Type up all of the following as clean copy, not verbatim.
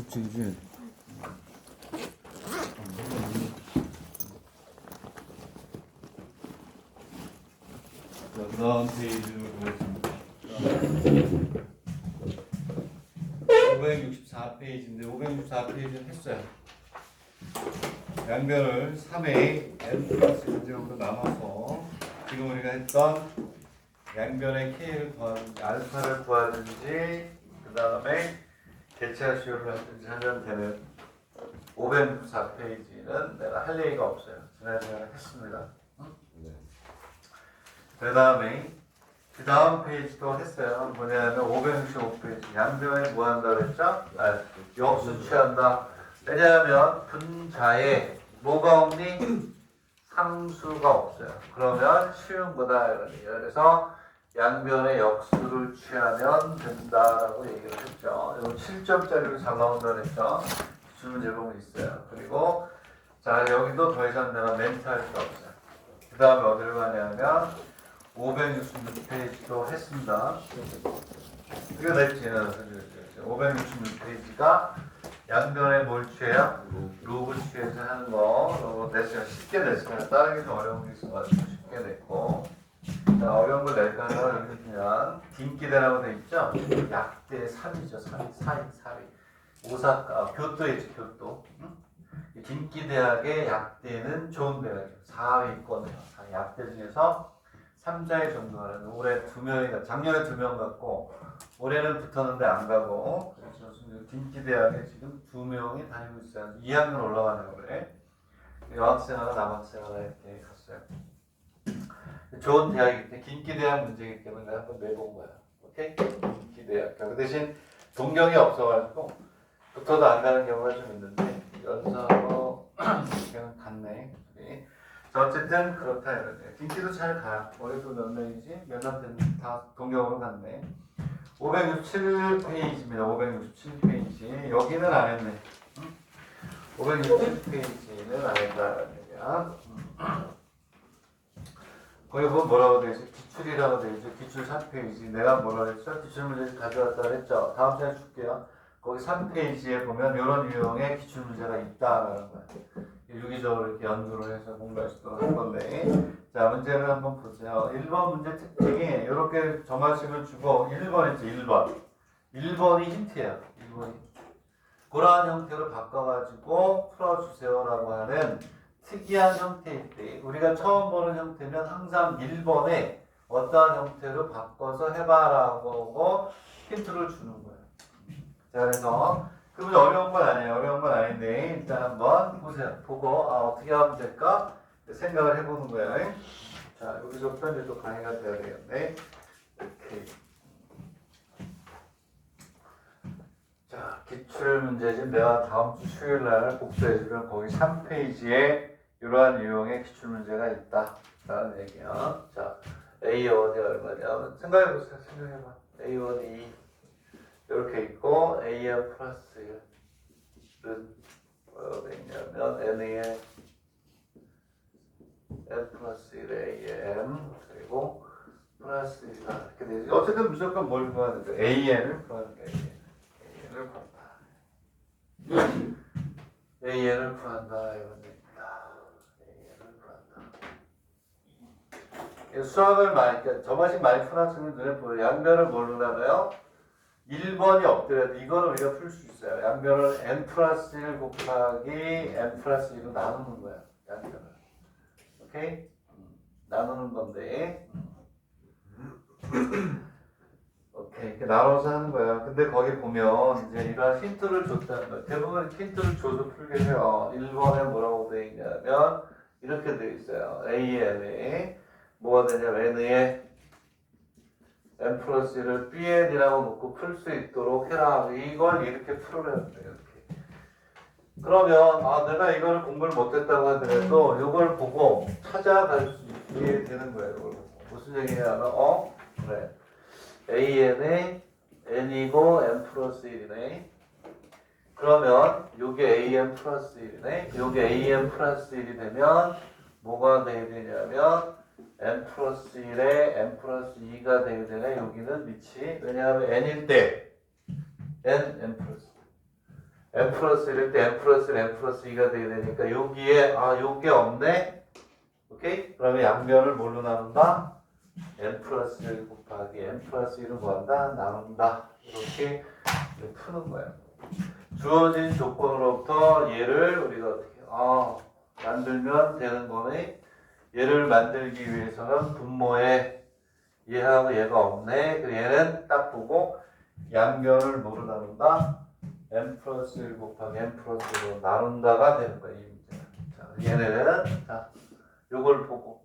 규칙이지. 자, 그 다음 페이지를 보겠습니다. 564페이지인데 564페이지는 했어요. 양변을 3의 n 플러스 1 정도 남아서 지금 우리가 했던 양변의 k를 구하든지 알파를 구하든지 그 다음에 대체하시오를 하든지 하면 되는 564페이지는 내가 할 얘기가 없어요. 지난 시간에 했습니다. 그 다음에 그 다음 페이지도 했어요. 뭐냐면 565페이지 양변에 뭐 한다 그랬죠? 역수 취한다. 왜냐하면 분자에 뭐가 없니? 상수가 없어요. 그러면 쉬운 거다 이런 얘기예요. 그래서 양변의 역수를 취하면 된다라고 얘기를 했죠. 이거 7점짜리로 잘 나온다 그랬죠. 기출 제목이 있어요. 그리고 자 여기도 더 이상 내가 멘트 할 수 없어요. 그 다음에 어디를 가냐면 566페이지도 했습니다. 이거 냈지. 566페이지가 양변에 뭘 취해요? 로그 취해서 하는 거 냈어요. 쉽게 냈어요. 다른 게 더 어려운 게 있어가지고 쉽게 냈고. 자, 어려운 걸 낼까 하다가 여기 그냥 긴기대라고 돼 있죠? 약대 3이죠. 3이. 오사카, 교토에 있죠. 교토. 응? 긴기대학의 약대는 좋은 대학이에요. 4위권이에요. 약대 중에서 3자의 정도는 올해 2명이다. 작년에 2명 갔고 올해는 붙었는데 안 가고 그래서 긴기대학에 지금 2명이 다니고 있어요. 2학년 올라가는 거래. 여학생하고 남학생하고 이렇게 갔어요. 좋은 대학이기 때문에 긴기대학 문제이기 때문에 내가 한번 내본 거야. 오케이? 긴기대학. 그 대신 동경이 없어가지고 붙어도 안 가는 경우가 좀 있는데 연사하고 그냥 갔네. 자, 어쨌든 그렇다 이러네요. 긴기도 잘 가요. 올해도 몇 명이지? 몇 년 됐는데 다 동경으로 갔네. 567페이지입니다. 567페이지. 여기는 안 했네. 567페이지는 안 했다는 얘기야. 거기 보면 뭐라고 되어 있어? 기출이라고 되어 있죠. 기출 3페이지. 내가 뭐라고 했죠? 기출 문제 가져왔다 그랬죠. 다음 시간에 줄게요. 거기 3페이지에 보면 이런 유형의 기출 문제가 있다라는 거야. 유기적으로 이렇게 연구를 해서 공부할 수 있도록 한 건데. 자, 문제를 한번 보세요. 1번 문제 특징이 이렇게 정하식을 주고 1번 있죠. 1번. 1번이 힌트예요. 1번이. 그러한 형태로 바꿔가지고 풀어주세요라고 하는 특이한 형태일 때 우리가 처음 보는 형태면 항상 1번에 어떠한 형태로 바꿔서 해봐라고 힌트를 주는 거예요. 자, 그래서 그분 어려운 건 아니에요. 어려운 건 아닌데 일단 한번 보세요. 보고 어떻게 하면 될까 생각을 해보는 거예요. 자, 여기서부터 이제 또 강의가 돼야 되겠네. 이렇게. 자, 기출 문제집 내가 다음 주 수요일 날 복수해주면 거기 3페이지에 이러한 유형의 기출 문제가 있다. 라는 얘기야. 자, A1이 얼마냐? 생각해보세요. 생각해봐. A1이 이렇게 있고 AN 플러스 1은 뭐라고 되냐면 N의 N 플러스 1의 AM 그리고 플러스 1가 이렇게 되지. 어쨌든 무조건 뭘 구하는 거야? AN을 구하는 거야. AN을 구한다. AN을 구한다. 이런 얘기입니다. AN을 구한다. 수학을 많이, 그러니까 저만식 많이 푼 학생들 눈에 보여요. 양변을 모르나봐요. 1번이 없더라도 이거는 우리가 풀 수 있어요. 양변을 n 플러스 1 곱하기 n 플러스 1로 나누는 거야. 양변을. 오케이? 나누는 건데. 오케이. 이렇게 나눠서 하는 거야. 근데 거기 보면 이제 이런 힌트를 줬다는 거야. 대부분 힌트를 줘서 풀게 해요. 1번에 뭐라고 되어 있냐면 이렇게 되어 있어요. AN에 뭐가 되냐면 N의 n 플러스 1을 bn이라고 놓고 풀 수 있도록 해라. 이걸 이렇게 풀으라는 거예요. 이렇게. 그러면 내가 이걸 공부를 못했다고 하더라도 이걸 보고 찾아갈 수 있게 되는 거예요. 이걸 보고. 무슨 얘기냐면 그래. an의 n이고 n 플러스 1이네. 그러면 요게 an 플러스 1이네. 요게 an 플러스 1이 되면 뭐가 돼야 되냐면 n 플러스 1에 n 플러스 2가 되게 되네. 여기는 밑이 왜냐하면 n일 때 n 플러스 n 플러스 1일 때 n 플러스 1, n 플러스 2가 돼야 되니까 여기에 요게 없네. 오케이? 그러면 양변을 뭘로 나눈다? n 플러스 1 곱하기 n 플러스 1은 뭐한다? 나눈다. 이렇게 푸는 거야. 주어진 조건으로부터 얘를 우리가 어떻게 만들면 되는 거네. 얘를 만들기 위해서는 분모에 얘하고 얘가 없네. 그래서 얘는 딱 보고 양변을 뭐로 나눈다? n 플러스 1 곱하기 n 플러스 1로 나눈다가 되는 거야. 이 문제는. 자, 얘네는 요걸 보고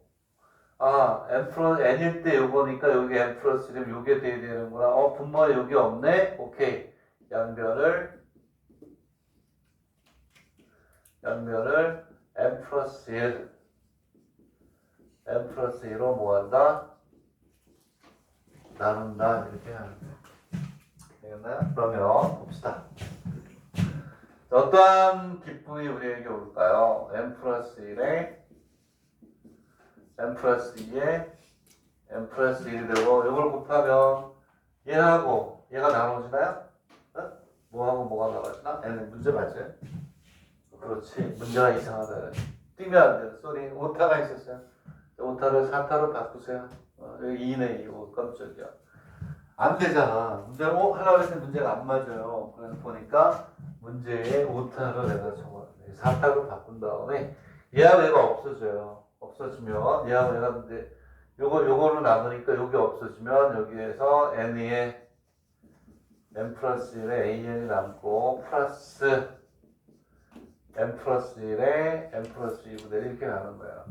n 플러스 n일 때 요거니까 여기 n 플러스 1이면 요게 돼야 되는구나. 분모에 여기 없네. 오케이. 양변을 n 플러스 1로 뭐한다? 나눈다. 이렇게 하는 거예요. 되겠나요? 그러면 봅시다. 어떠한 기쁨이 우리에게 올까요? n 플러스 1에 n 플러스 2에 n 플러스 1이 되고 이걸 곱하면 얘하고 얘가 나눠지나요? 뭐하고 뭐가 나눠지나? n은 문제 맞아요? 그렇지. 문제가 이상하다. 뛰면 안 돼요. 쏘리. 오타가 있었어요. 오타를 4타로 바꾸세요. 여기 2네 2. 깜짝이야. 안 되잖아. 문제를 하려고 했는데 문제가 안 맞아요. 그래서 보니까 문제에 오타로 내가 적어놨네. 4타로 바꾼 다음에 얘하고 얘가 없어져요. 없어지면 얘하고 얘가 근데 요거로 나누니까 요게 없어지면 여기에서 n에 n 플러스 1에 an이 남고 플러스 n 플러스 1에 n 플러스 2분의 1 이렇게 나눈 거야.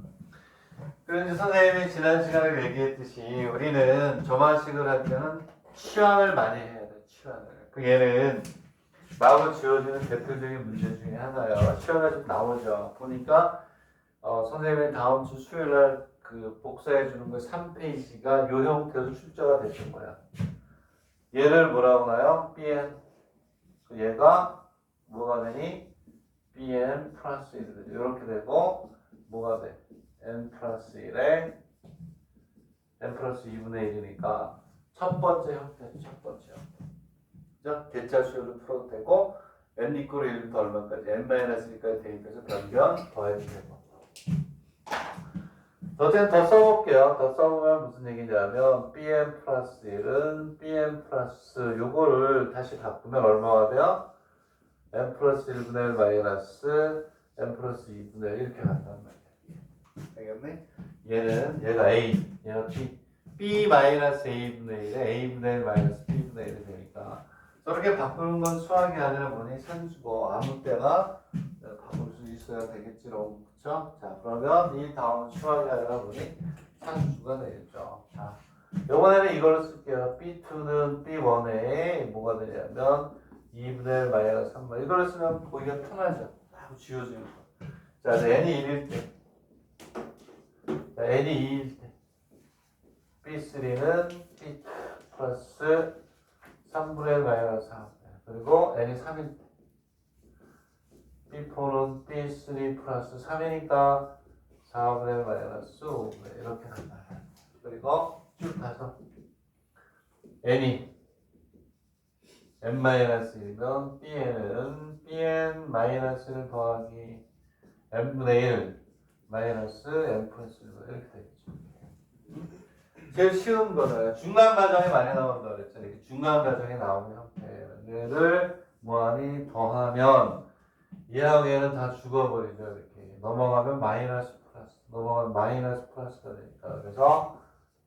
그런데 선생님이 지난 시간에 얘기했듯이 우리는 저만식을 할 때는 치환을 많이 해야 돼. 치환을. 그 얘는 마구 지워지는 대표적인 문제 중에 하나예요. 치환이 좀 나오죠. 보니까 선생님이 다음 주 수요일 날 그 복사해 주는 거 3페이지가 요 형태로 출제가 됐던 거야. 얘를 뭐라고 하나요? bn. 얘가 뭐가 되니? bn 플러스 1이 되죠. 이렇게 되고 뭐가 돼? n 플러스 1에 n 플러스 2분의 1이니까 첫 번째 형태죠. 첫 번째 형태. 그죠? 대차수열을 풀어도 되고 n 이퀄 1부터 얼마까지? n-1까지 대입해서 변경 더해도 되고. 어쨌든 더 써볼게요. 더 써보면 무슨 얘기냐면 bn 플러스 1은 bn 플러스 요거를 다시 바꾸면 얼마가 돼요? n 플러스 1분의 1 마이너스 n 플러스 2분의 1 이렇게 간단 말이야. 알겠네? 얘가 a, 얘가 b 마이너스 a분의 1에 a분의 1 마이너스 b분의 1이 되니까 저렇게 바꾸는 건 수학이 아니라 뭐니? 산수고 아무 때나 바꿀 수 있어야 되겠지롱. 그쵸? 자, 그러면 이 다음은 수학이 아니라 뭐니? 산수가 되겠죠. 자, 요번에는 이걸로 쓸게요. b2는 b1에 뭐가 되냐면 2분의 1 마이너스 3번. 이걸로 쓰면 보기가 편하죠. 딱 지워지는 거. 자, n이 1일 때. 자, n이 2일 때. b3는 b2 플러스 3분의 1 마이너스 4. 그리고 n이 3일 때. b4는 b3 플러스 3이니까 4분의 1 마이너스 5. 이렇게 간다. 그리고 쭉 가서 n이 n-1이면 bn은 bn-1 더하기 n분의 1 마이너스 n 플러스 1 이렇게 되겠죠. 제일 쉬운 거는 중간 과정에 많이 나온다고 그랬잖아요. 이렇게 중간 과정에 나오는 형태를 뭐하니 더하면 얘하고 얘는 다 죽어버리죠. 이렇게 넘어가면 마이너스 플러스 넘어가면 마이너스 플러스가 되니까 그래서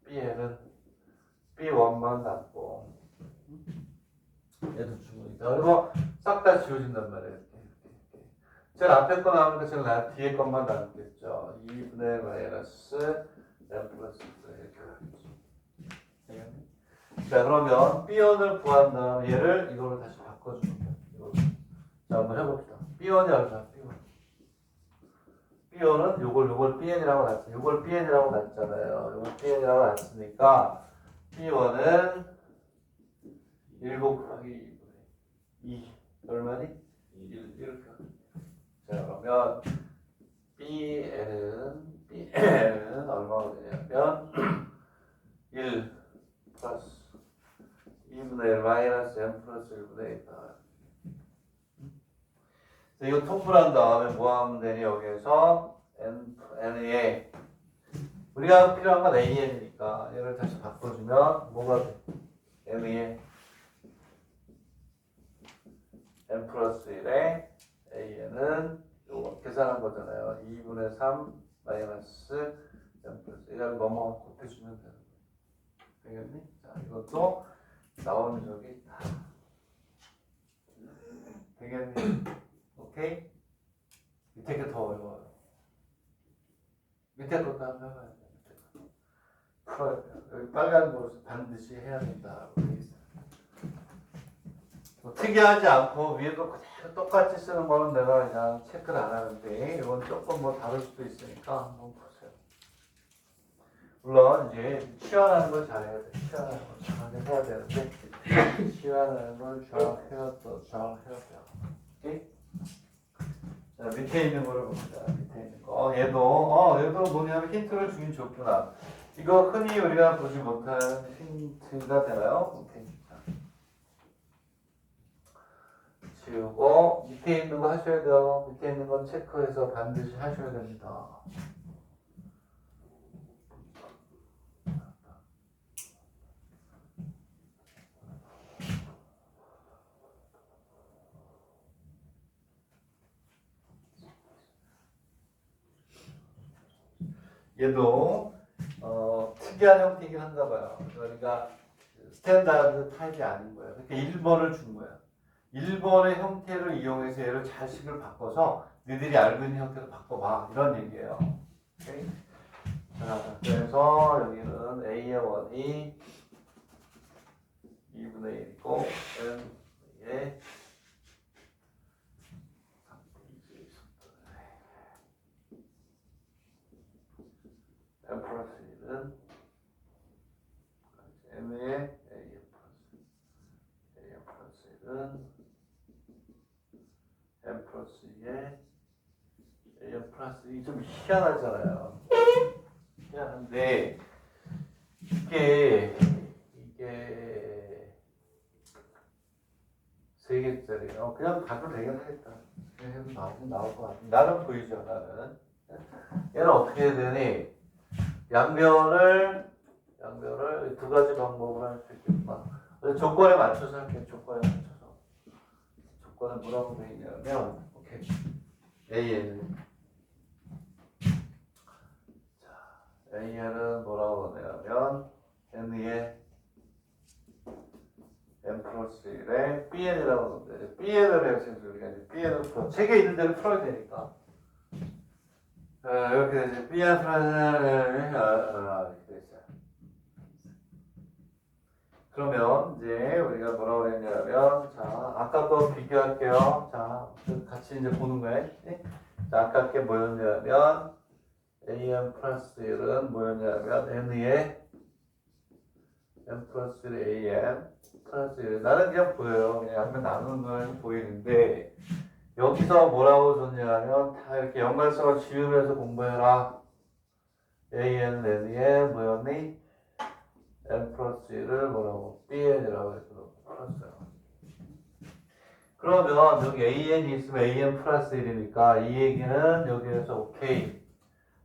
bn은 b1만 남고 얘도 죽으니까 그리고 싹 다 지워진단 말이에요. 이렇게. 제일 앞에 거 나오니까 제일 뒤에 것만 남겠죠. 2분의 1 마이너스 n 플러스 1 이렇게 가겠죠. 자 그러면 b1을 구한 다음 얘를 이걸로 다시 바꿔주면 돼요. 이걸로. 자 한번 해봅시다. b1이 얼마? b1은 요걸 bn이라고 놨어요. 요걸 bn이라고 놨잖아요. 요걸 bn이라고 놨으니까 b1은 1 곱하기 2 얼마니? 1 이렇게. 자 그러면 bn은 얼마가 되냐면 1 플러스 2분의 1 마이너스 n 플러스 1분의 1다. 이거 통분한 다음에 뭐 하면 되니? 여기에서 n에 우리가 필요한 건 an이니까 얘를 다시 바꿔주면 뭐가 돼? n에 n 플러스 1에 an은 요거 계산한 거잖아요. 2분의 3 마이너스 n 플러스 1을 넘어가 곱해주면 되는 거예요. 되겠니? 자, 이것도 나오는 적이 있다. 되겠니? 오케이? 밑에 게 더 어려워요. 밑에 것도 한번 해봐야 돼. 풀어야 돼요. 여기 빨간 곳을 반드시 해야 된다고 돼 있어요. 뭐 특이하지 않고 위에도 그대로 똑같이 쓰는 거는 내가 그냥 체크를 안 하는데 이건 조금 뭐 다를 수도 있으니까 한번 보세요. 물론 이제 치환하는 걸 잘해야 돼. 치환하는 걸 잘하게 해야 되는데 치환하는 걸 잘 해야 돼요. 오케이? 자, 밑에 있는 거를 봅니다. 밑에 있는 거. 얘도 뭐냐면 힌트를 주긴 줬구나. 이거 흔히 우리가 보지 못하는 힌트가 되나요? 오케이. 지우고 밑에 있는 거 하셔야 돼요. 밑에 있는 건 체크해서 반드시 하셔야 됩니다. 얘도 특이한 형태이긴 한가 봐요. 그러니까 스탠다드 타입이 아닌 거예요. 그러니까 1번을 준 거예요. 1번의 형태를 이용해서 얘를 자식을 바꿔서 너희들이 알고 있는 형태로 바꿔봐. 이런 얘기예요. 오케이? 자, 그래서 여기는 A의 원이 2분의 1이고 N의 M 플러스 1은 M의 AM 플러스 1은 M 플러스 2의 AM 플러스 2 좀 희한하잖아요. 희한한데 이게 3개짜리 그냥 가도 되긴 하겠다. 그냥 해도 나올 것 같아. 나는 보이죠, 나는. 얘는 어떻게 해야 되니? 양변을 두 가지 방법으로 할 수 있겠구나. 조건에 맞춰서 할게요. 조건에 맞춰서. 조건은 뭐라고 되어 있냐면, 오케이. AN. 자, AN은 뭐라고 하냐면, N의 N 플러스 1에 BN이라고 하는데, BN을 해서 우리가 이제 BN을 풀어. 책에 있는 대로 풀어야 되니까. 이렇게 되죠. BN 플러스 이렇게 됐어요. 그러면 이제 우리가 뭐라고 했냐면, 자, 아까 또 비교할게요. 자, 같이 이제 보는 거예요. 자, 아까 게 뭐였냐면, AM 플러스 1은 뭐였냐면, N의 M 플러스 1 AM 플러스 1. 나는 그냥 보여요. 그냥 한번 나누는 건 보이는데, 여기서 뭐라고 줬냐면, 다 이렇게 연관성을 지우면서 공부해라. AN, N의 뭐였니? N 플러스 1을 뭐라고? BN이라고 해서 풀었어요. 그러면 여기 AN이 있으면 AN 플러스 1이니까 이 얘기는 여기에서 오케이.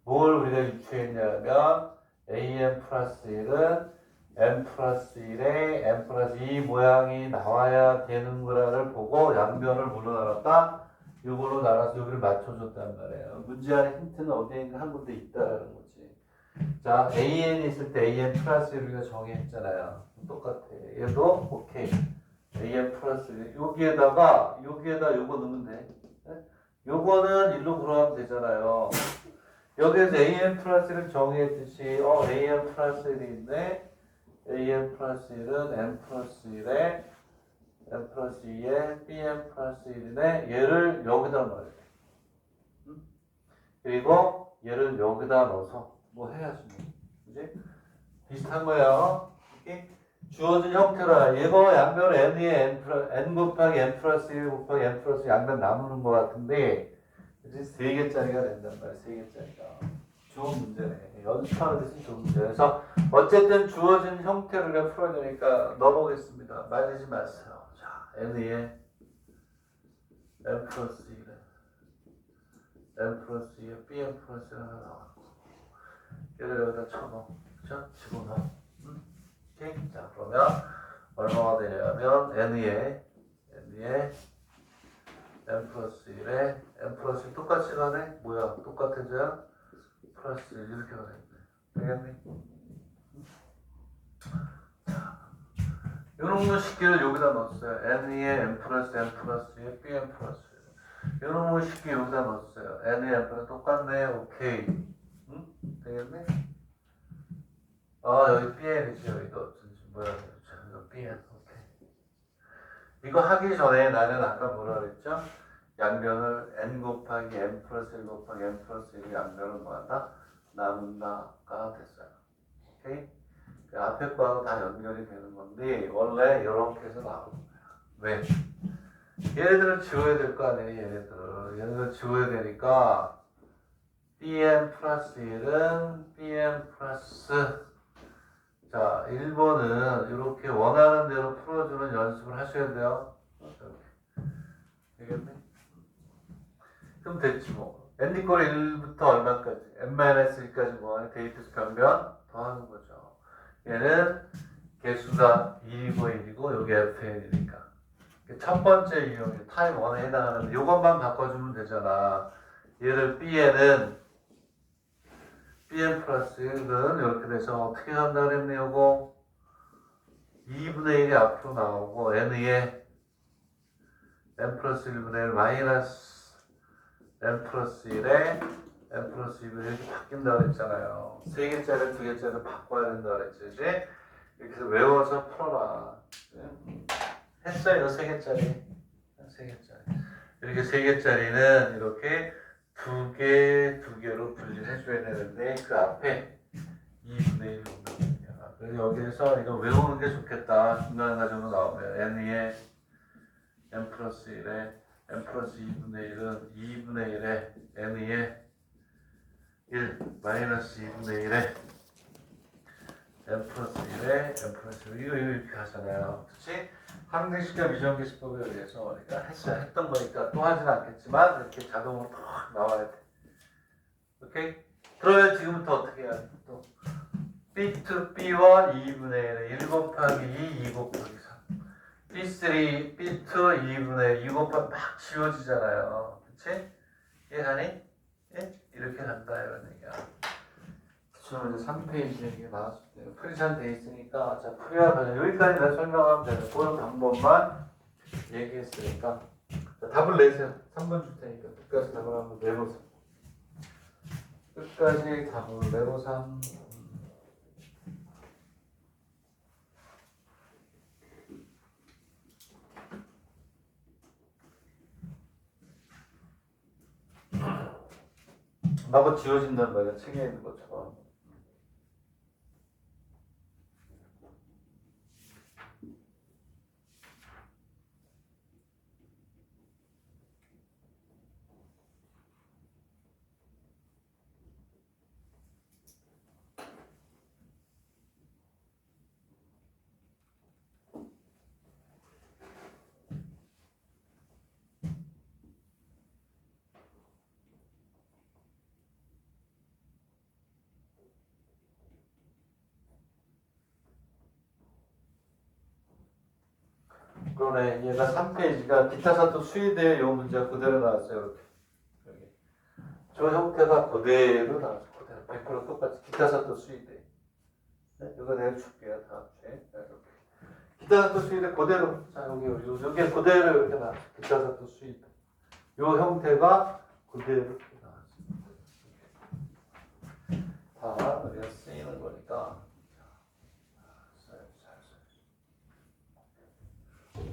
뭘 우리가 유추했냐면 AN 플러스 1은 N 플러스 1에 N 플러스 2 모양이 나와야 되는 거라를 보고 양변을 뭘로 나눴다? 이걸로 나눠서 여기를 맞춰줬단 말이에요. 문제 안에 힌트는 어디에 있는 한 군데 있다라는 거지. 자, AN이 있을 때 AN 플러스 1 우리가 정의했잖아요. 똑같아. 얘도 오케이. AN 플러스 1. 여기에다 요거 넣으면 돼. 네? 요거는 일로 돌아가면 되잖아요. 여기에서 AN 플러스 1을 정의했듯이 AN 플러스 1이 있네. AN 플러스 1은 N 플러스 1에 N 플러스 2에 BN 플러스 1이네. 얘를 여기다 넣어야 돼. 그리고 얘를 여기다 넣어서 뭐 해야지. 그지? 비슷한 거예요. 이렇게 주어진 형태라. 이거 양변 N에 N 곱하기 N 플러스 1 곱하기 N 플러스 양변 나누는 것 같은데 이제 3개짜리가 된단 말이야. 3개짜리가. 좋은 문제네. 연습하는 데 쓰면 좋은 문제. 그래서 어쨌든 주어진 형태를 풀어야 되니까 넣어보겠습니다. 말리지 마세요. 자, N에 N 플러스 1은 n 플러스 2에 bn 플러스 1 하나 나왔고 얘를 여기다 쳐넣어. 그쵸? 집어넣어. 오케이? 자, 그러면 얼마가 되냐면 n에 n 플러스 1에 n 플러스 1 똑같이 가네? 뭐야? 똑같아져야 플러스 1 이렇게 가네. 되겠니? 이런 거 식기를 여기다 넣었어요. n에 n 플러스 2에 bn 플러스 1. 이런 거 식기 여기다 넣었어요. n에 n 플러스 똑같네. 오케이. 응? 되겠니? 아, 여기 bn이지. 여기도 어쩐지 뭐야. 이거 bn. 오케이. 이거 하기 전에 나는 아까 뭐라 그랬죠? 양변을 n 곱하기 n 플러스 1 곱하기 n 플러스 1 양변을 뭐한다? 나눈다가 됐어요. 오케이? 그 앞에 거하고 다 연결이 되는 건데 원래 이렇게 해서 나오는 거야. 왜? 얘네들을 지워야 될 거 아니에요. 얘네들 지워야 되니까 bn 플러스 1은 bn 플러스 자 1번은 이렇게 원하는 대로 풀어주는 연습을 하셔야 돼요. 이렇게. 되겠네? 그럼 됐지 뭐. n 이퀄 1부터 얼마까지? n-1까지 뭐 데이트 변변 더하는 거죠. 얘는 개수가 1이고 1이고 여기 fn이니까 첫 번째 유형이 타임 1에 해당하는데 이것만 바꿔주면 되잖아. 얘를 bn은 bn 플러스 1은 이렇게 돼서 어떻게 한다 그랬네. 요거 2분의 1이 앞으로 나오고 n에 n 플러스 1분의 1 마이너스 n 플러스 1에 n 플러스 2분의 1 이렇게 바뀐다 그랬잖아요. 3개짜리 2개짜리 바꿔야 된다 그랬지. 이제 이렇게 해서 외워서 풀어라. 했어요. 3개짜리. 3개짜리. 이렇게 3개짜리는 이렇게 2개로 분리를 해줘야 되는데 그 앞에 2분의 1 넣는다. 그래서 여기에서 이거 외우는 게 좋겠다. 중간 과정으로 나오면 n에 n 플러스 1에 n 플러스 2분의 1은 2분의 1에 n에 1 마이너스 2분의 1에 n 플러스 1에 n 플러스 1 이거 이렇게 하잖아요. 그치? 항등식과 미정계수법에 의해서 우리가 했던 거니까 또 하진 않겠지만 이렇게 자동으로 탁 나와야 돼. 오케이? 그러면 지금부터 어떻게 해야 돼? 또 B2, B1 2분의 1, 1 곱하기 2, 2 곱하기 3 B3, B2 2분의 2 곱하기 막 지워지잖아요. 그치? 이해하니? 예? 이렇게 간다 이런 얘기야. 저는 이제 3페이지에 이게 나왔을 때 프리잘 돼 있으니까 자 프리와 관련 여기까지 내가 설명하면 되는 그런 방법만 얘기했으니까 자, 답을 내세요. 3번 줄 테니까 끝까지 답을 한번 내보세요. 끝까지 답을 내보삼. 마구 지워진단 말이야. 책에 있는 것처럼. 그러네. 얘가 3페이지가 기타 사또 수위대의 요 문제가 그대로 나왔어요. 이렇게. 여기. 저 형태가 그대로 나왔어요. 그대로. 100% 똑같이. 기타 사또 수위대. 네? 이거 내가 줄게요. 다음 주에. 이렇게. 기타 사또 수위대 그대로. 자, 여기 그대로 이렇게 나왔어요. 기타 사또 수위대. 요 형태가 그대로 이렇게 나왔어요. 다 우리가 쓰이는 거니까.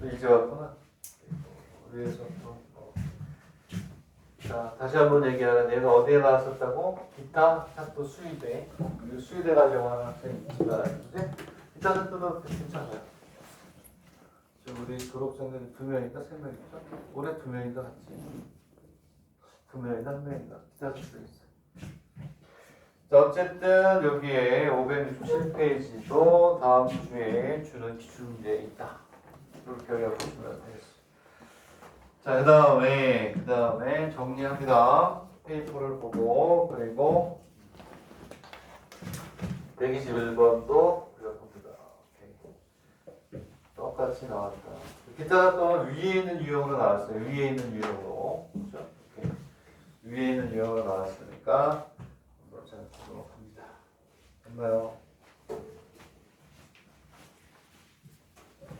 이제 왔구나. 위에서 또. 자, 다시 한번 얘기하는 얘가 어디에 나왔었다고? 기타 사또 수의대. 수의대 가려고 하는 학생이 있지만, 이제 기타 사또도 괜찮아요. 지금 우리 졸업생들이 2명인가 3명이죠? 올해 2명인가 같지? 2명인가 1명인가? 기타 사또 있어요. 자, 어쨌든 여기에 567페이지도 다음 주에 주는 기출문제에 있다. 이렇게 여기보시면 되겠습니다. 자, 그 다음에 정리합니다. 페이퍼를 보고 그리고 121번도 그려봅니다. 오케이. 똑같이 나왔다. 기타 또 위에 있는 유형으로 나왔어요. 위에 있는 유형으로. 그렇죠? 오케이. 위에 있는 유형으로 나왔으니까 한번 잘 보도록 합니다. 됐나요?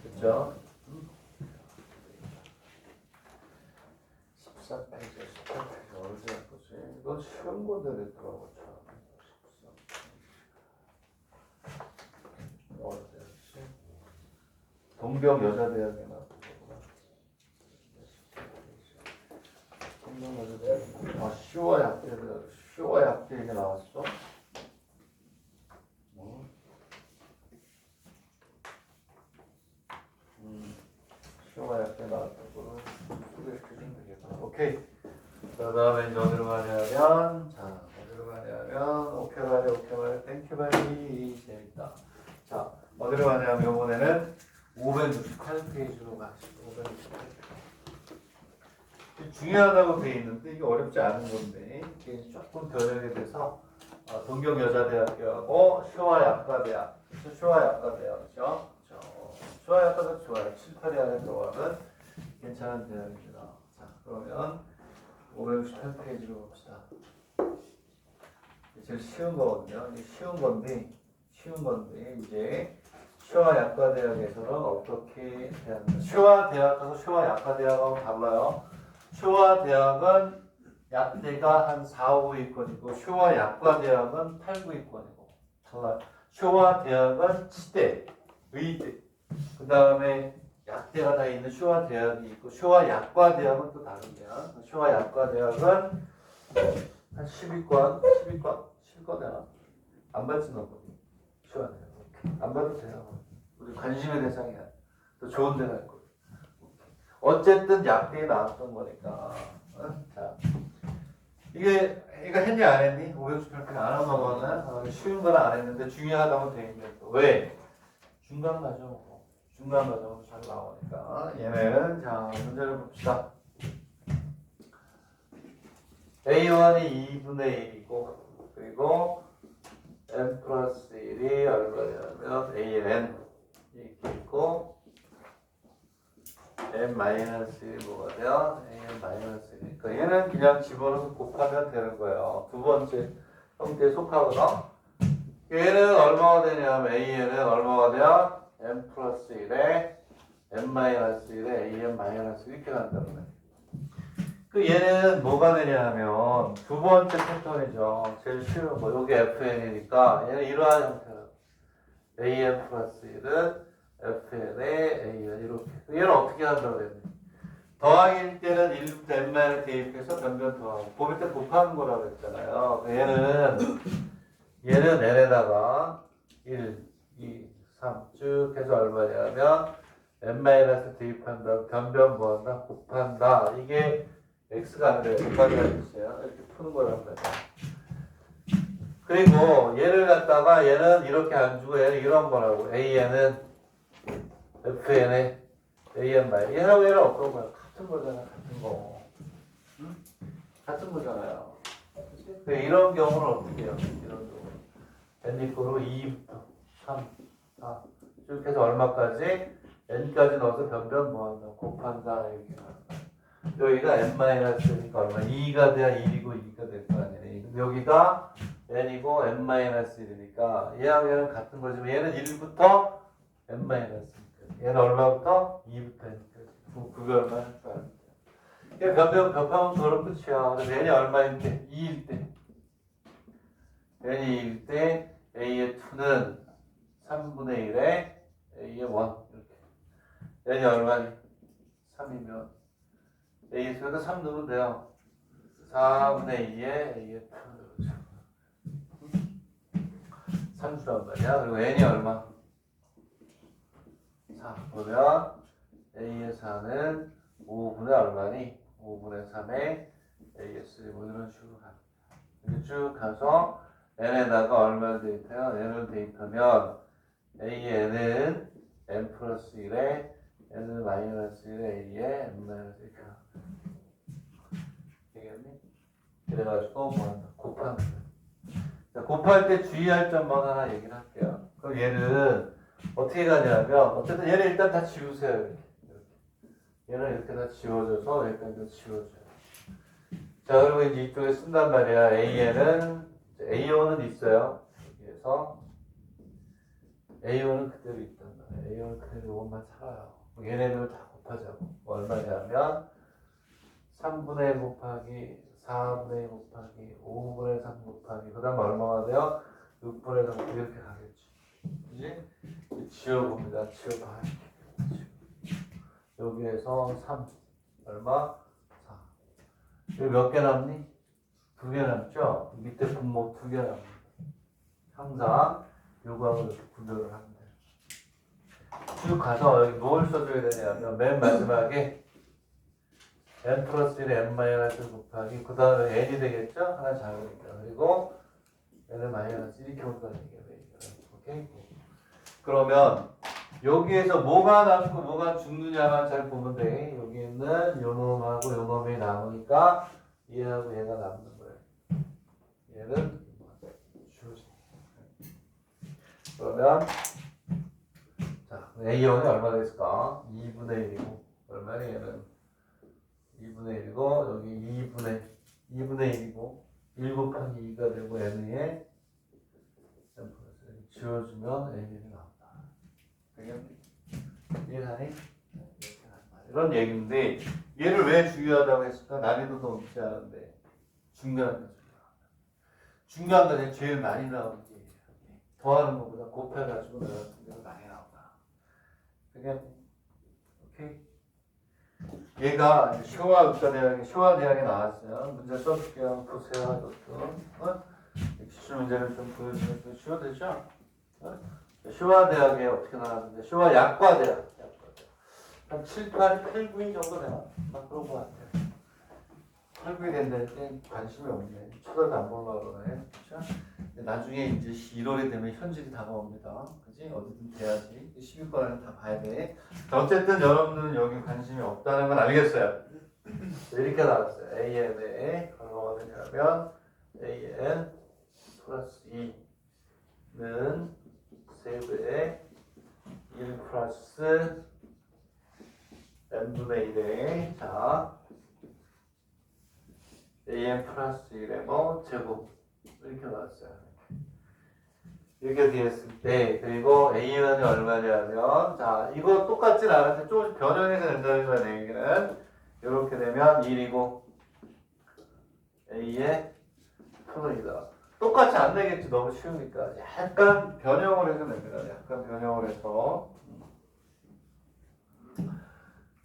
됐죠? 14페이지, 18페이지 어디서 보지? 이건 쉬운 건데 됐더라고. 동경 여자대학에 나왔구나. 동경 여자대학. 아, 쇼와 약대에 나왔어? 쇼와 약대 나왔다고 소개시켜주면 되겠다. 오케이. 그 다음에 이제 어디로 가냐면, 자, 어디로 가냐면, 오케이 말해, 땡큐 말이 재밌다. 자, 어디로 가냐면, 이번에는 568페이지로 가시죠. 568페이지. 중요하다고 되어 있는데, 이게 어렵지 않은 건데, 이게 조금 변형이 돼서, 동경여자대학교하고 쇼와 약과대학, 그렇죠? 쇼와 약과대학 좋아요. 7, 8위 안에 들어가면 괜찮은 대학입니다. 자, 그러면 568페이지로 봅시다. 제일 쉬운 거거든요. 이게 쉬운 건데, 이제 쇼와 약과대학에서는 어떻게 대하는가? 쇼와 대학하고 쇼와 약과대학하고 달라요. 쇼와 대학은 약대가 한 4, 5위권이고 쇼와 약과대학은 8, 9위권이고 달라요. 쇼와 대학은 치대, 의대, 그 다음에 약대가 다 있는 쇼와 대학이 있고 쇼와 약과대학은 또 다른데요. 쇼와 약과대학은 한 10위권, 10위권 되나? 안 받지 너 쇼와 대학. 안 봐도 돼요. 우리 관심의 대상이야. 또 좋은 데 갈 거예요. 어쨌든 약대에 나왔던 거니까. 자, 이거 했니 안 했니? 568편 안 한 거는 쉬운 건 안 했는데 중요하다고 돼 있는 거. 왜? 중간 과정으로 잘 나오니까. 얘네는 자 문제를 봅시다. A1이 2분의 1이고 그리고 n 플러스 1이 얼마냐면 AN 이렇게 있고 n 마이너스 1이 뭐가 돼요? AN 마이너스 1이니까 얘는 그냥 집어넣어서 곱하면 되는 거예요. 두 번째 형태에 속하거든. 얘는 얼마가 되냐면 AN은 얼마가 돼요? n 플러스 1에 n 마이너스 1에 AN 마이너스 이렇게 간다는 거예요. 그 얘는 뭐가 되냐면 두 번째 패턴이죠. 제일 쉬운 거. 요게 FN이니까 얘는 이러한 형태로 AN 플러스 1은 FN에 AN 이렇게. 얘는 어떻게 한다고 그랬니? 더하기일 때는 1부터 n만을 대입해서 변변 더하고 곱일 때 곱하는 거라고 했잖아요. 얘는 n에다가 1, 2, 3 쭉 해서 얼마냐면 n-을 대입한다. 변변 뭐한다? 곱한다. 이게 x가 아니라 곱한다는 뜻이에요. 이렇게 푸는 거란 말이에요. 그리고 얘를 갖다가 얘는 이렇게 안 주고 얘는 이런 거라고. AN은 FN에 AN 마이. 얘하고 얘는 어떤 거야? 같은 거잖아. 같은 거. 응? 같은 거잖아요. 이런 경우는 어떻게 해요? 이런 경우. n-로 2부터 3, 4 쭉 해서 얼마까지? n까지 넣어서 변변 뭐한다? 곱한다. 이렇게 하는 거야. 여기가 n-니까 얼마? 2가 돼야 1이고 2가 될 거 아니에요. 여기가 n이고 n-1이니까 얘하고 얘는 같은 거지만 얘는 1부터 n-니까 얘는 얼마부터? 2부터 n까지. 그게 얼마일까? 얘 변하면 그거는 끝이야. 그래서 n이 얼마일 때? 2일 때. n이 2일 때 a의 2는 3분의 1에 a의 1 이렇게. n이 얼마니? 3이면 a 수에다 3 넣으면 돼요. 4분의 2에 a의 2. 3수란 말이야. 그리고 n이 얼마? 4. 그러면 a의 4는 5분의 얼마니? 5분의 3에 a의 3. 뭐 이런 식으로 가는 거야. 이렇게 쭉 가서 n에다가 얼마를 대입해요? n을 대입하면 a의 n은 n 플러스 1에 n은 마이너스 1에 a의 n 마이너스 1. 되겠니? 그래가지고 해가지고 뭐 한다? 곱하는 거야. 자, 곱할 때 주의할 점만 하나 얘기를 할게요. 그럼 얘는 어떻게 가냐면 어쨌든 얘를 일단 다 지우세요. 이렇게. 얘는 이렇게 다 지워져서 여기까지 지워져요. 자, 그리고 이제 이쪽에 쓴단 말이야. AN은 A1은 있어요. 여기에서 A1은 그대로 있단 말이야. A1은 그대로 이것만 살아요. 얘네들 다 곱하자고. 얼마냐면 3분의 1 곱하기 4분의 1 곱하기 5분의 3 곱하기 그 다음 얼마가 돼요? 6분의 3 곱하기 이렇게 가겠지. 그지? 지워봅니다. 지워봐. 여기에서 3 얼마? 4. 여기 몇 개 남니? 2개 남죠? 밑에 분모 2개 남니다. 항상 요거하고 이렇게 구별을 하면 돼요. 쭉 가서 여기 뭘 써줘야 되냐면 맨 마지막에 n 플러스 1에 n 마이너스 1 곱하기 그 다음에 n이 되겠죠? 하나 작으니까. 그리고 n을 마이너스 이렇게 온다는 얘기예요. 오케이? 그러면 여기에서 뭐가 남고 뭐가 죽느냐만 잘 보면 돼. 여기 있는 요 놈하고 요 놈이 남으니까 얘하고 얘가 남는 거예요. 얘는 주지. 그러면 자, A1이 얼마 됐을까? 2분의 1이고 얼마니 얘는 2분의 1이고 여기 2분의 1이고 1 곱하기 2가 되고 n에 지워주면 n1이 나온다. 이해가니? 이런 얘기인데 얘를 왜 중요하다고 했을까? 난이도도 높지 않은데 중요한 거죠. 중요한 거 제일 많이 나오는 게 더하는 것보다 곱해가지고 내가 많이 나온다. 그게 오케이? 얘가 쇼와 대학에 나왔어요. 문제 써볼게요. 보세요. 이것도 기출 문제를 좀 보여주면 또 쉬워되죠? 쇼와 대학에 어떻게 나왔는데 쇼와 약과대학 한 7, 8, 8, 9인 정도 되나? 막 그런 거 같아요. 8, 9이 된다는데 관심이 없네. 쳐다도 안 보려고 그러네. 그렇죠? 나중에 이제 1월이 되면 현실이 다가옵니다. 그지? 어디든 돼야지. 12권 다 봐야 돼. 어쨌든 여러분들은 여기 관심이 없다는 건 알겠어요. 이렇게 나왔어요. AN에 얼마가 되냐면 AN 플러스 2는 세배에 1 플러스 n분의 1에 자 an 플러스 1의 뭐 제곱 이렇게 나왔어요. 이렇게 되었을 때 그리고 a는 얼마냐면 자 이거 똑같진 않은데 조금 변형해서 된다는 거야. 얘기는 이렇게 되면 1이고 a의 표현이다. 똑같이 안 되겠지. 너무 쉬우니까 약간 변형을 해서 됩니다. 약간 변형을 해서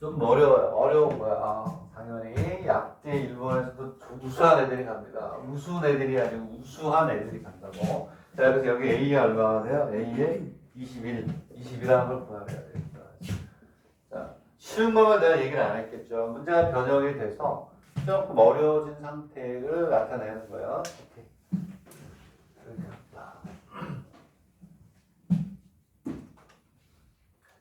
좀 어려운 거야. 당연히 약대 일본에서도 우수한 애들이 갑니다. 우수한 애들이 아니고 우수한 애들이 간다고. 자, 그래서 여기 A가 얼마가 돼요? A에 21하는 걸 구하래야 됩니다. 자, 쉬운 거면 내가 얘기를 안 했겠죠. 문제가 변형이 돼서 조금 어려워진 상태를 나타내는 거예요. 오케이.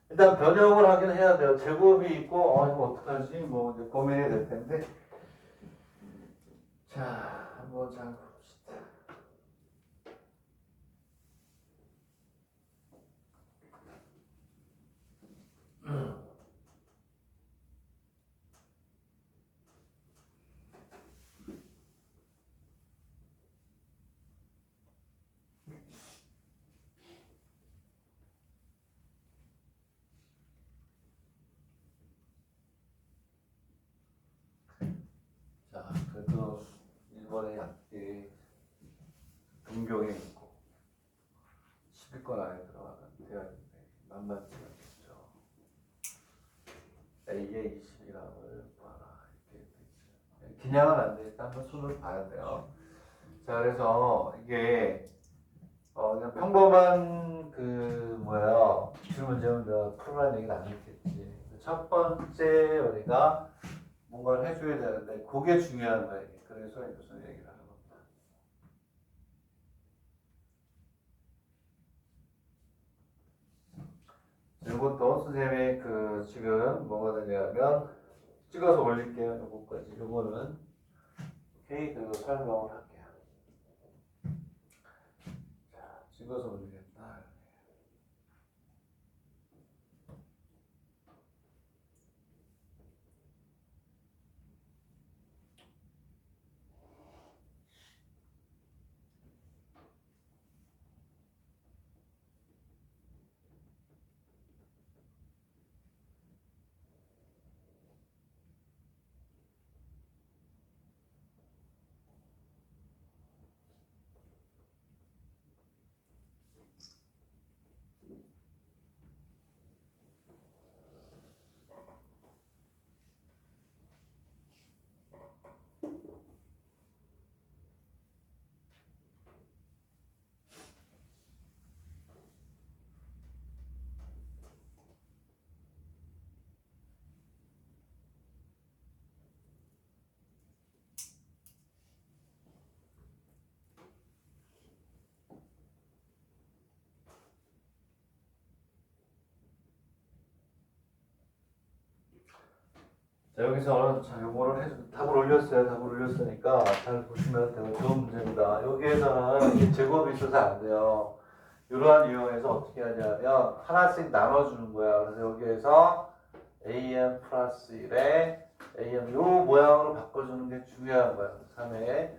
일단 변형을 하긴 해야 돼요. 제곱이 있고, 이거 어떡하지? 뭐, 이제 고민이 될 텐데. 자, 한번 잘 봅시다. 자, 그래도 일본의 약대 동경에 있고 10위권 안에 들어가는 대학인데 만만치 않겠죠. A의 20이라고 봐라. 이렇게 되죠. 그냥은 안 되니까 한번 손을 봐야 돼요. 자, 그래서 이게 그냥 평범한 기출 문제는 내가 풀어라는 얘기는 안 했겠지. 첫 번째 우리가 뭔가를 해줘야 되는데 그게 중요한 거예요. 그래서 무슨 얘기를 하는 겁니다. 이것도 선생님이 지금 뭐가 되냐면 찍어서 올릴게요. 요거까지. 요거는 오케이, 그리고 설명을 할게요. 자, 찍어서 올리겠다. 자, 여기서 자, 요거를 해서 답을 올렸어요. 답을 올렸으니까 잘 보시면 되고 좋은 문제입니다. 여기에서는 이게 제곱이 있어서 안 돼요. 이러한 유형에서 어떻게 하냐면 하나씩 나눠주는 거야. 그래서 여기에서 am 플러스 1에 am 요 모양으로 바꿔주는 게 중요한 거야. 3에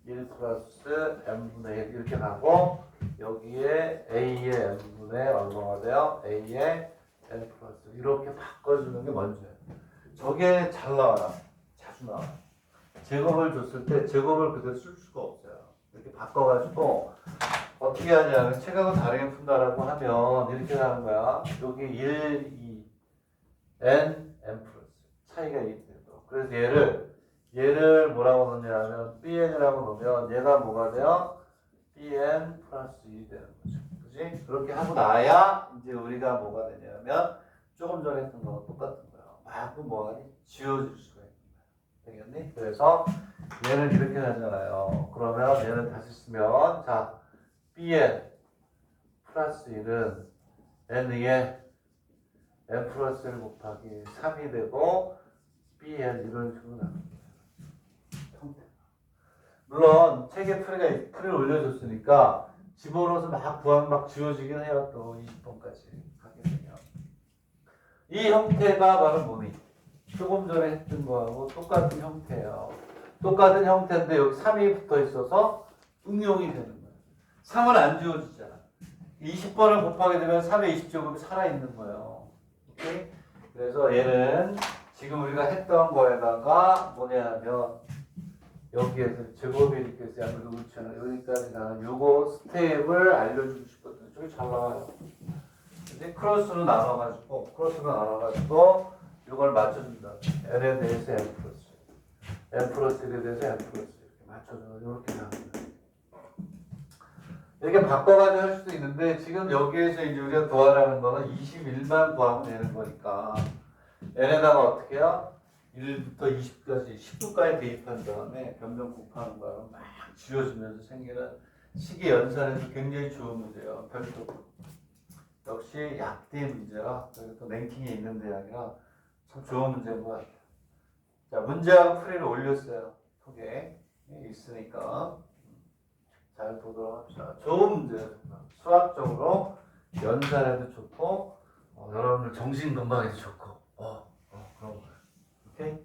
1 플러스 m분의 1 이렇게 가고 여기에 a의 m분의 얼마가 돼요? a의 n 플러스 이렇게 바꿔주는 게 먼저예요. 저게 잘 나와요. 자주 나와요. 제곱을 줬을 때 제곱을 그대로 쓸 수가 없어요. 이렇게 바꿔가지고 어떻게 하냐면 책하고 다르게 푼다라고 하면 이렇게 하는 거야. 여기 1, 2, n, n 플러스 차이가 2 돼요. 그래서 얘를 뭐라고 넣냐면 bn이라고 넣으면 얘가 뭐가 돼요? bn 플러스 1이 되는 거죠. 그지? 그렇게 하고 나야 이제 우리가 뭐가 되냐면 조금 전에 했던 거랑 똑같은 거야. 막 뭐하니? 지워줄 수가 있는 거야. 되겠니? 그래서 얘는 이렇게 하잖아요. 그러면 얘는 다시 쓰면 자 bn 플러스 1은 n에 n 플러스 1 곱하기 3이 되고 bn 이런 식으로 나옵니다. 물론 책에 풀이를 올려줬으니까 집어넣어서 막 구하면 막 지워지긴 해요. 또 20번까지 하게 되면 이 형태가 바로 뭐니? 조금 전에 했던 거하고 똑같은 형태예요. 똑같은 형태인데 여기 3이 붙어 있어서 응용이 되는 거예요. 3은 안 지워지잖아. 20번을 곱하게 되면 3의 20제곱이 살아있는 거예요. 오케이? 그래서 얘는 지금 우리가 했던 거에다가 뭐냐면 여기에서 제곱이 이렇게 해서 양을 그렇잖아요. 여기까지 가는 요거 스텝을 알려주고 싶거든요. 저기 잘 나와요. 근데 크로스로 나눠가지고 요걸 맞춰준다. n에 대해서 n 플러스 n 플러스 1에 대해서 n 플러스 이렇게 맞춰주는 이렇게 나옵니다 이렇게 바꿔가지고 할 수도 있는데 지금 여기에서 이제 우리가 도하라는 거는 21만 구하면 되는 거니까 n에다가 어떻게 해요? 1부터 20까지 10도까지 대입한 다음에 변명 곱하는 거랑 막 지워지면서 생기는 식의 연산에서 굉장히 좋은 문제예요. 별도로. 역시 약대 문제라 또 랭킹에 있는 대학이라 참 좋은 문제인 것 같아요. 자, 문제하고 풀이를 올렸어요. 톡에 있으니까 잘 보도록 합시다. 좋은 문제예요. 수학적으로 연산에도 좋고 여러분들 정신 건강에도 좋고 그런 거예요. 오케이?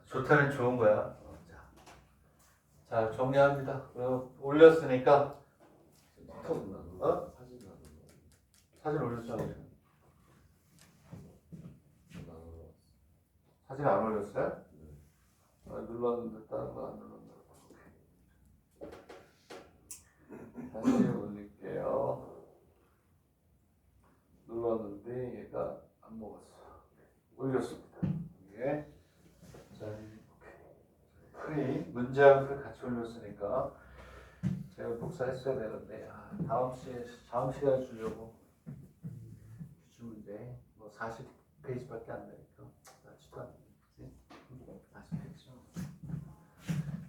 좋다는 좋은 거야. 자, 정리합니다. 올렸으니까 사진 올렸잖아. 사진 안 올렸어요? 눌렀는데 다른 거 안 눌렀나? 다시 올릴게요. 눌렀는데 얘가 안 먹었어. 올렸습니다. 이게 자, 풀이 문제하고 풀이 같이 올렸으니까 제가 복사했어야 되는데 다음 시간에 주려고 규칙 문제 뭐 40페이지밖에 안 되니까 나치도 않지. 40페이지.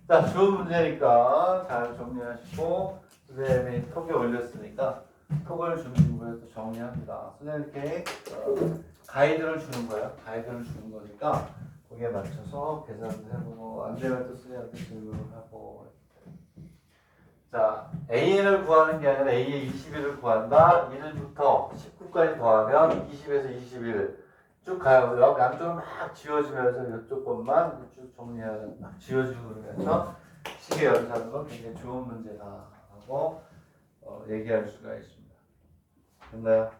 자, 좋은 문제니까 잘 정리하시고 선생님이 톡에 올렸으니까 톡을 주는 거에 또 정리합니다. 선생님 이렇게 가이드를 주는 거예요. 가이드를 주는 거니까 거기에 맞춰서 계산을 해보고 안 되면 또 수리한테 질문을 하고. 자, AN을 구하는 게 아니라 A의 21을 구한다. 1부터 19까지 더하면 20에서 21 쭉 가요. 양쪽을 막 지워주면서 이쪽 것만 쭉 정리하는, 막 지워주고 그러면서 시계 연산은 건 굉장히 좋은 문제다 하고 얘기할 수가 있습니다. 됐나요?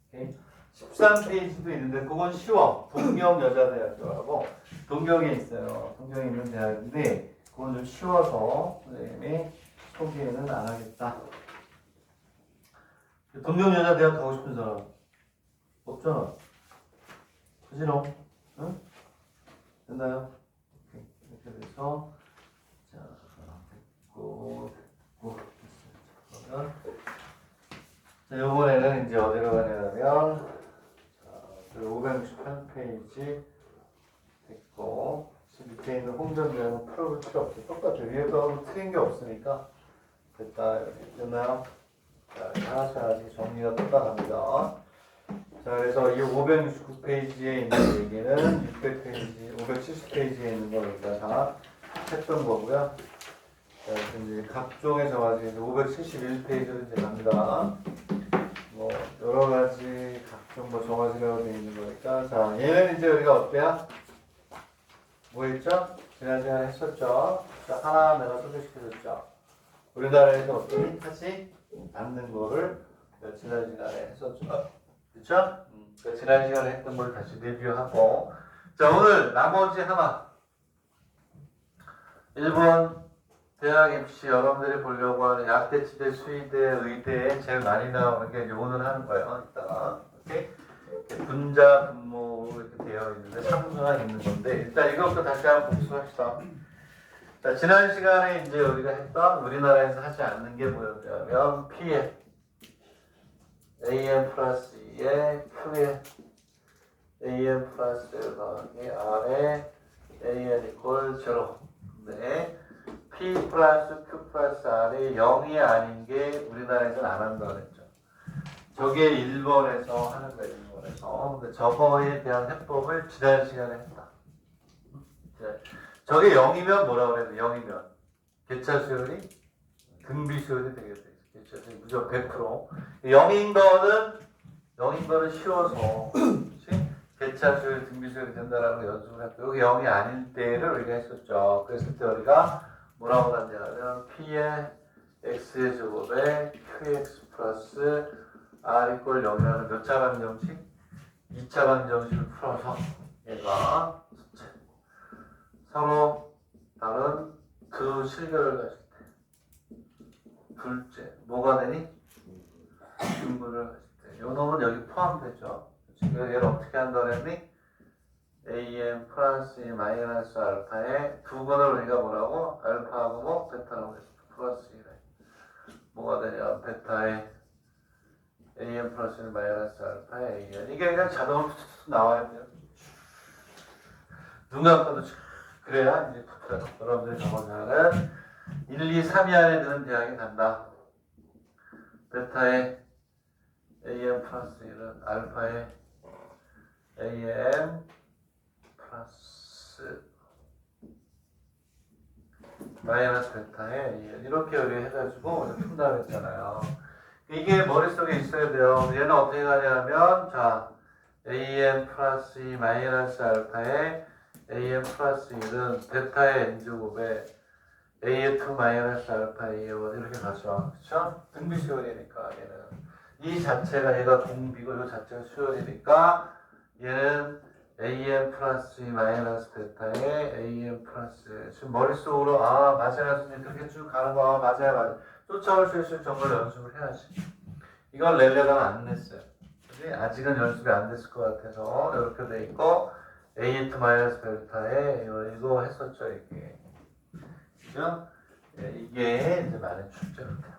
오케이. 13페이지도 있는데 그건 쉬워. 동경여자대학교라고 동경에 있어요. 동경에 있는 대학인데 그건 좀 쉬워서 선생님이 소개는 안 하겠다. 동경여자대학 가고 싶은 사람 없잖아. 그지롱? 응? 됐나요? 오케이. 이렇게 돼서 자, 됐고 그러면 자, 요번에는 이제 어디로 가냐면 568페이지 됐고 밑에 있는 홍전대는 풀어볼 필요 없죠. 똑같아요. 위에서 틀린 게 없으니까 됐다. 이렇게 됐나요? 자, 하나씩 정리가 끝나갑니다. 자, 그래서 이 569페이지에 있는 얘기는 600페이지, 570페이지에 있는 거 우리가 다 했던 거고요. 자, 이제 각종의 정화지 571페이지로 이제 갑니다. 뭐 여러 가지 각종 뭐 정화지라고 되어 있는 거니까. 자, 얘는 이제 우리가 어때요? 뭐 했죠? 지난 시간에 했었죠. 자, 하나 내가 소개시켜줬죠. 우리나라에서 어떤 하지 않는 거를 지난 시간에 했었죠. 그쵸? 지난 시간에 했던 걸 다시 리뷰하고. 자, 오늘 나머지 하나. 1번 대학 입시 여러분들이 보려고 하는 약대치대, 수의대, 의대에 제일 많이 나오는 게 오늘 하는 거예요. 이따가. 오케이? 분자, 분모 이렇게 되어 있는데 상수가 있는 건데 일단 이것부터 다시 한번 복습합시다. 자, 지난 시간에 이제 우리가 했던 우리나라에서 하지 않는 게 뭐였냐면 P에 AM 플러스 2에 Q에 AM 플러스 더하기 R에 AN 이퀄 0. 네. P 플러스 Q 플러스 R이 0이 아닌 게 우리나라에서는 안 한다고 했죠. 저게 1번에서 하는 거예요. 1번에서. 근데 저거에 대한 해법을 지난 시간에 했다. 저게 0이면 뭐라고 그래야 돼? 0이면 개차 수열이 등비 수열이 되겠다. 개차 수열이 무조건 100%. 0인 거는 쉬워서 그렇지? 개차 수열, 등비 수열이 된다라는 거 연습을 했고 여기 0이 아닐 때를 우리가 했었죠. 그랬을 때 우리가 뭐라고 하냐면 P의 X의 제곱에 QX 플러스 R 이퀄 0이라는 몇 차 방정식? 2차 방정식을 풀어서 얘가 서로 다른 두 실결을 가질 때 둘째 뭐가 되니? 분모를 가질 때 요 놈은 여기 포함되죠. 지금 얘를 어떻게 한다고 했니? AM 플러스 마이너스 알파에 두 번을 우리가 뭐라고? 알파하고 뭐? 베타라고 했어. 플러스 1에 뭐가 되냐? 베타에 AM 플러스 마이너스 알파에 AN 이게 그냥 자동으로 나와야 돼요. 눈 감고도 그래야 이제 붙어요. 여러분들이 적어서는 1, 2, 3위 안에 드는 대학이 간다. 베타에 AM 플러스 1은 알파에 AM 플러스 마이너스 베타에 AN 이렇게 우리 해가지고 푼다고 했잖아요. 이게 머릿속에 있어야 돼요. 얘는 어떻게 가냐면 자 AM 플러스 2 마이너스 알파에 AM 플러스 1은 베타의 n제곱에 A2 마이너스 알파 A1 이렇게 가죠. 그쵸? 등비 수열이니까 얘는 이 자체가 얘가 공비고 이 자체가 수열이니까 얘는 AM 플러스 2 마이너스 베타에 AM 플러스 지금 머릿속으로 아 맞아요 선생님 그렇게 쭉 가는 거 맞아요 쫓아올 수 있을 정도로 연습을 해야지. 이건 렐레가 안 냈어요. 그치? 아직은 연습이 안 됐을 것 같아서 이렇게 돼 있고 A2 마이너스 베타에 이거 했었죠 이게. 그죠? 예, 이게 이제 많은 출제가 돼요.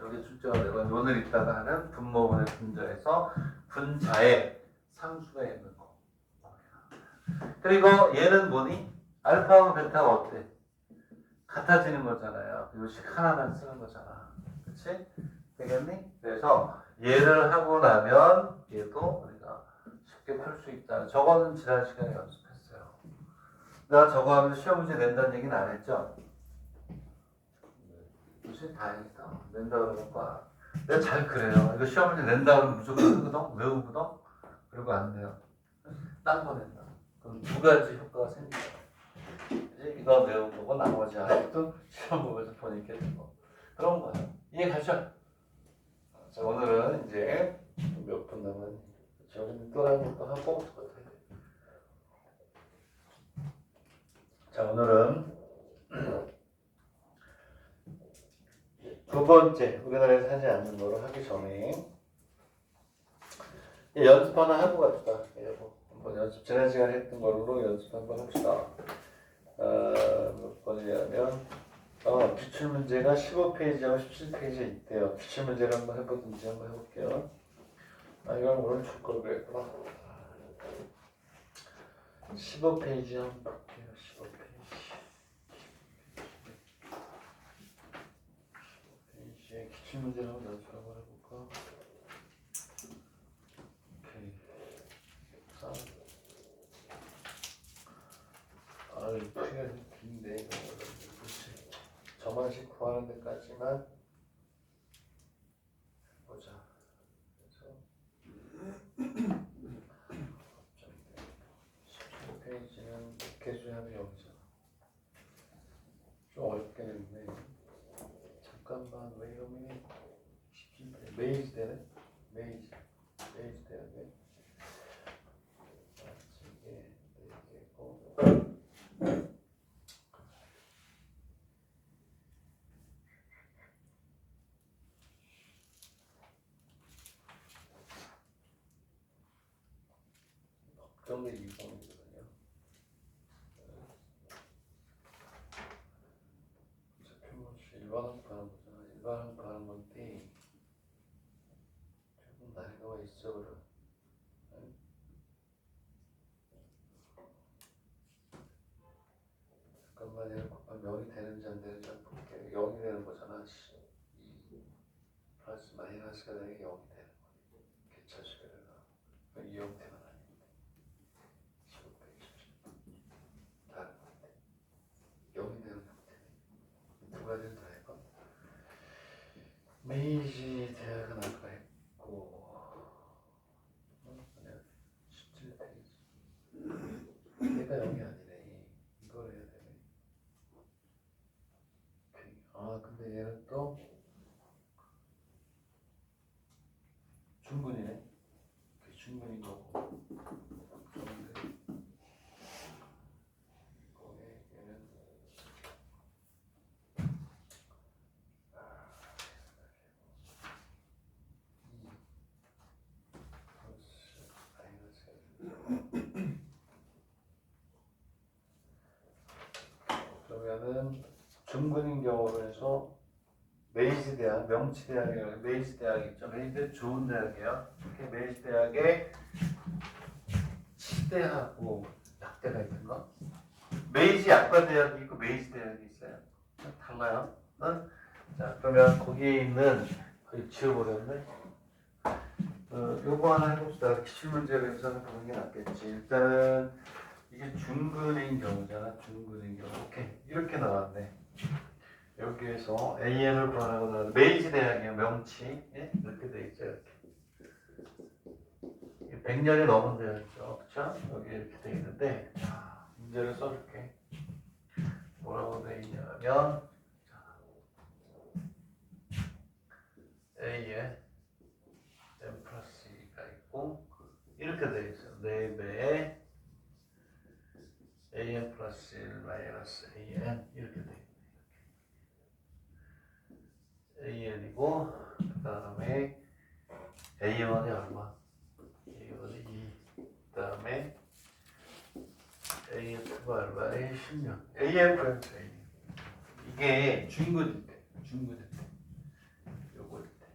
여기 출제가 되고 오늘 이따가 하는 분모분의 분자에서 분자에 상수가 있는 거. 그리고 얘는 뭐니? 알파하고 베타가 어때? 같아지는 거잖아요. 요식 하나만 쓰는 거잖아. 그치? 되겠니? 그래서 얘를 하고 나면 얘도 우리가 쉽게 풀 수 있다. 저거는 지난 시간에 연습했어요. 나 저거 하면 시험 문제 낸다는 얘기는 안 했죠? 무슨 다행이다. 낸다 그러는 거야. 내가 잘 그래요. 이거 시험 문제 낸다 그러면 무조건 쓰거든? 외우거든? 그리고 안 돼요. 딴 거 낸다. 그럼 두 가지 효과가 생겨요. 이제 이거 외운 거고 나머지 아직도 시험 보면서 보니까 되고. 그런 거예요. 이해가죠? 자, 오늘은 이제 몇 분 남았니? 저기는 또라는 것도 하고 자, 오늘은 두 번째 우리나라에서 하지 않는 거를 하기 전에 연습 하나 하고 갑시다. 한번 연습 지난 시간에 했던 걸로 연습 한번 합시다. 몇 번이냐면 기출 문제가 15페이지하고 17페이지에 있대요. 기출 문제를 한번 해보든지 한번 해볼게요. 이건 오늘 줄 걸 그랬구나. 15페이지 한번 볼게요. 15페이지에 기출 문제를 한번 연습 한번 해볼까? 오케이. 이 풀이가 좀 긴데 이거 저만식 구하는 데까지만 보자. 그래서 15페이지는 개수합이 여기서 좀 어렵게 됐네. 잠깐만 왜 이러면 17페이지 메이지 되네? 메이지 돼야 돼. 이게 되고 걱정이 이상이거든요. 일반항 가는 거잖아. 일반항 가는 건데 조금 난이도가 있어 그래. 잠깐만 내가 명이 되는지 안 되는지 한번 볼게. 0이 되는 거잖아. 이 플러스 마이너스가 되는 게 0이 되는 거야. 개차식이라 이 형태는 아닌데 15페이지 다른 건데 0이 되는 형태네. 두 가지를 다 해봐. 메이지 대학은 아까 했고 17페이지 얘가 0이 아니네. 이걸 해야 되네. 근데 얘는 또 중근이네. 중근인 거고 그런데 거기에 얘는 그러면은 중근인 경우로 해서 메이지 대학, 명치 대학이라고 메이지 대학 있죠. 메이지 대학 좋은 대학이에요. 이렇게 메이지 대학에 치대하고 약대가 있는가? 메이지 약과 대학이 있고 메이지 대학이 있어요. 달라요. 응? 자, 그러면 거기에 있는 거의 지워버렸네. 요거 하나 해봅시다. 기출문제 연산을 보는 게 낫겠지. 일단은 이게 중근인 경우잖아. 중근인 경우. 오케이. 이렇게 나왔네. 여기에서 AN을 구하라고 나왔는데 메이지 대학이에요. 명치. 예? 이렇게 돼 있죠. 이렇게. 100년이 넘은 대학이죠. 그쵸? 여기 이렇게 돼 있는데 자, 문제를 써줄게. 뭐라고 돼 있냐면 A에 M 플러스 2가 있고 이렇게 돼 있어요. 4배에 AN 플러스 1 마이너스 AN 이렇게 돼 있네. AN이고 그 다음에 A1이 얼마? A1이 2. 그 다음에 AF가 얼마에 10년. AF 이게 중근인데 요거일 때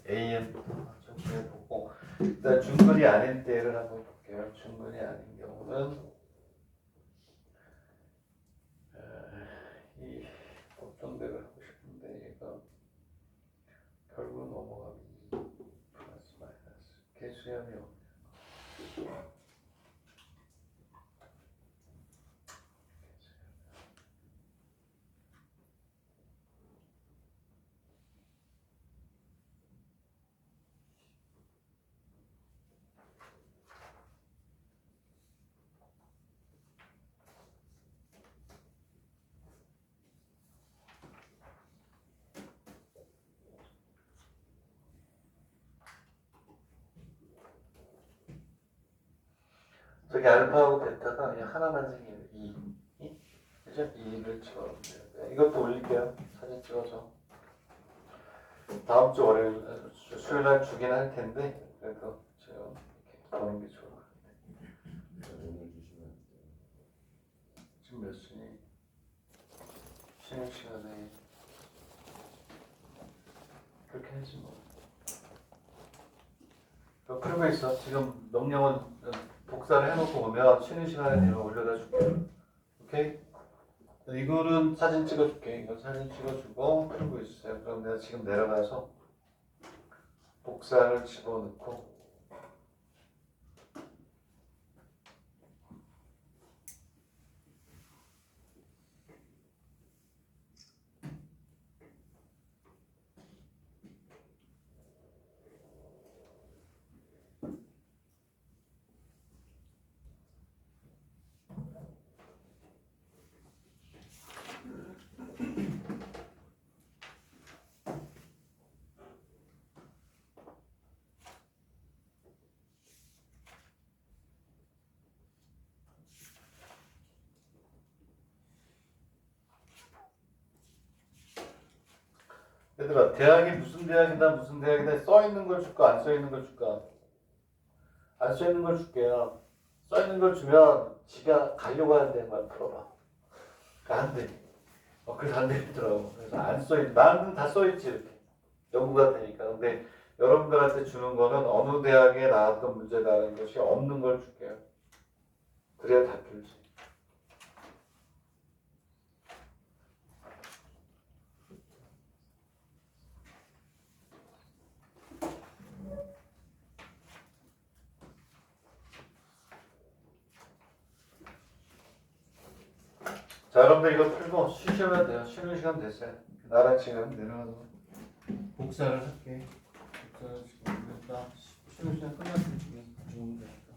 AM부터 좀 해보고 일단 중근이 아닌 때를 한번 볼게요. 중근이 아닌 경우는 이 걱정대로 하고 싶은데 얘가 결국 넘어가면 플러스 마이너스 개수염이 없네요. 저기 알파하고 베타가 그냥 하나만 생겨요. 2. 그죠? 2를 찍어놓으면 돼요. 이것도 올릴게요. 사진 찍어서. 다음 주 월요일, 수요일 날 주긴 할 텐데, 그래도 지금 이렇게 보는 게 좋을 것 같아요. 오늘 주시면 지금 몇 시니? 쉬는 시간에 그렇게 하지 뭐. 그런 거 있어. 지금 명령은 복사를 해놓고 보면 쉬는 시간에 내가 올려다 줄게. 오케이? 이거는 사진 찍어줄게. 이건 사진 찍어주고 그런 거 있어요. 그럼 내가 지금 내려가서 복사를 집어넣고 얘들아, 대학이 무슨 대학이다 무슨 대학이다 써 있는 걸 줄까 안 써 있는 걸 줄까? 안 써 있는 걸 줄게요. 써 있는 걸 주면 지가 가려고 하는데 말 풀어봐. 안 돼. 그래서 안 되더라고. 그래서 안 써 있. 나는 다 써 있지 이렇게. 연구가 되니까. 근데 여러분들한테 주는 거는 어느 대학에 나왔던 문제다라는 것이 없는 걸 줄게요. 그래야 다 풀지. 자, 여러분들 이거 풀고 쉬시면 돼요. 쉬는 시간 됐어요. 나랑 지금 내려가서 복사를 할게. 복사를 지금 일단 쉬는 시간 끝났으면 좋겠는데.